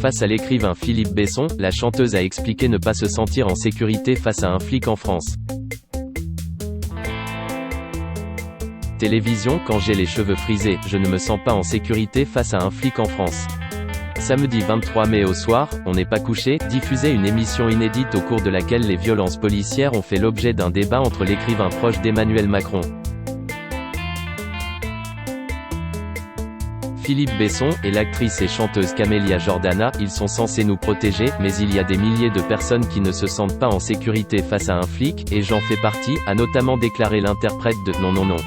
Face à l'écrivain Philippe Besson, la chanteuse a expliqué ne pas se sentir en sécurité face à un flic en France. Télévision, quand j'ai les cheveux frisés, je ne me sens pas en sécurité face à un flic en France. Samedi 23 mai au soir, On n'est pas couché, diffusait une émission inédite au cours de laquelle les violences policières ont fait l'objet d'un débat entre l'écrivain proche d'Emmanuel Macron. Philippe Besson, et l'actrice et chanteuse Camélia Jordana, ils sont censés nous protéger, mais il y a des milliers de personnes qui ne se sentent pas en sécurité face à un flic, et j'en fais partie, a notamment déclaré l'interprète de « Non non non ».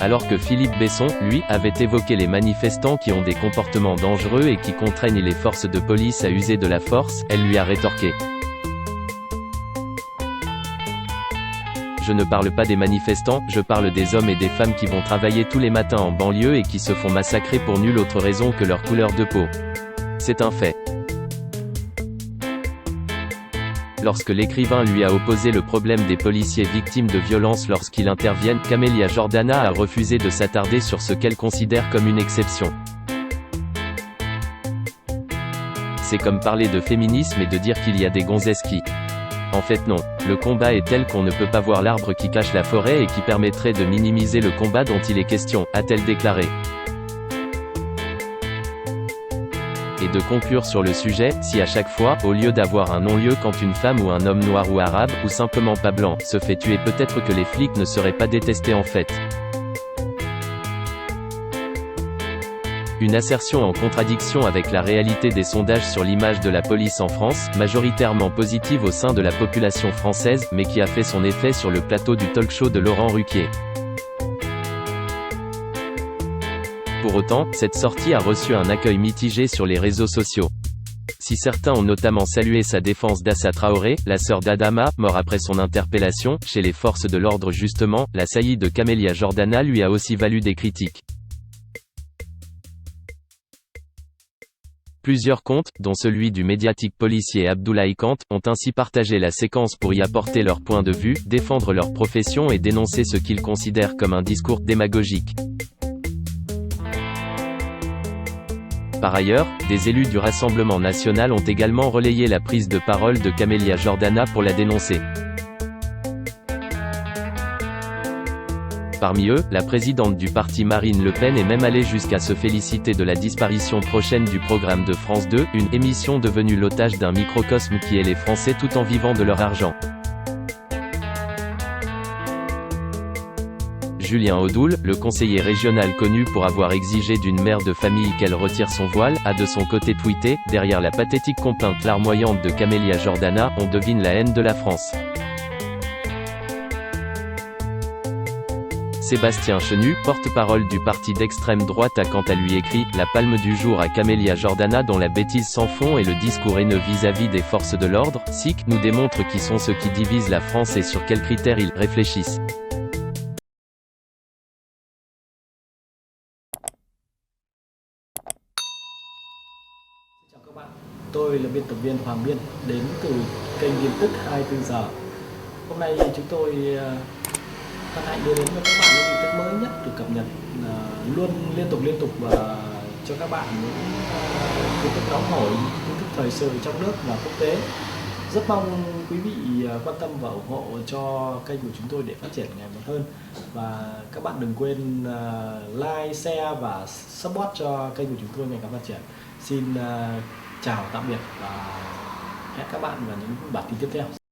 Alors que Philippe Besson, lui, avait évoqué les manifestants qui ont des comportements dangereux et qui contraignent les forces de police à user de la force, elle lui a rétorqué. Je ne parle pas des manifestants, je parle des hommes et des femmes qui vont travailler tous les matins en banlieue et qui se font massacrer pour nulle autre raison que leur couleur de peau. C'est un fait. Lorsque l'écrivain lui a opposé le problème des policiers victimes de violences lorsqu'ils interviennent, Camélia Jordana a refusé de s'attarder sur ce qu'elle considère comme une exception. C'est comme parler de féminisme et de dire qu'il y a des gonzesses qui... En fait non, le combat est tel qu'on ne peut pas voir l'arbre qui cache la forêt et qui permettrait de minimiser le combat dont il est question, a-t-elle déclaré. Et de conclure sur le sujet, si à chaque fois, au lieu d'avoir un non-lieu quand une femme ou un homme noir ou arabe, ou simplement pas blanc, se fait tuer, peut-être que les flics ne seraient pas détestés en fait. Une assertion en contradiction avec la réalité des sondages sur l'image de la police en France, majoritairement positive au sein de la population française, mais qui a fait son effet sur le plateau du talk-show de Laurent Ruquier. Pour autant, cette sortie a reçu un accueil mitigé sur les réseaux sociaux. Si certains ont notamment salué sa défense d'Assa Traoré, la sœur d'Adama, mort après son interpellation, chez les forces de l'ordre justement, la saillie de Camélia Jordana lui a aussi valu des critiques. Plusieurs comptes, dont celui du médiatique policier Abdoulaye Kant, ont ainsi partagé la séquence pour y apporter leur point de vue, défendre leur profession et dénoncer ce qu'ils considèrent comme un discours démagogique. Par ailleurs, des élus du Rassemblement national ont également relayé la prise de parole de Camélia Jordana pour la dénoncer. Parmi eux, la présidente du parti Marine Le Pen est même allée jusqu'à se féliciter de la disparition prochaine du programme de France 2, une émission devenue l'otage d'un microcosme qui est les Français tout en vivant de leur argent. Julien Audoul, le conseiller régional connu pour avoir exigé d'une mère de famille qu'elle retire son voile, a de son côté tweeté « Derrière la pathétique complainte larmoyante de Camélia Jordana, on devine la haine de la France ». Sébastien Chenu, porte-parole du parti d'extrême droite, a quant à lui écrit « La palme du jour à Camélia Jordana dont la bêtise sans fond et le discours haineux vis-à-vis des forces de l'ordre, SIC, nous démontre qui sont ceux qui divisent la France et sur quels critères ils réfléchissent. » Chào các bạn, tôi là biên tập viên Hoàng Biên đến từ kênh tin tức 24 giờ. Hôm nay chúng tôi hân hạnh đưa đến cho các bạn những tin tức mới nhất được cập nhật luôn liên tục và cho các bạn những tin tức nóng hổi, tin tức thời sự trong nước và quốc tế. Rất mong quý vị quan tâm và ủng hộ cho kênh của chúng tôi để phát triển ngày một hơn. Và các bạn đừng quên like, share và support cho kênh của chúng tôi ngày càng phát triển. Xin chào tạm biệt và hẹn các bạn vào những bản tin tiếp theo.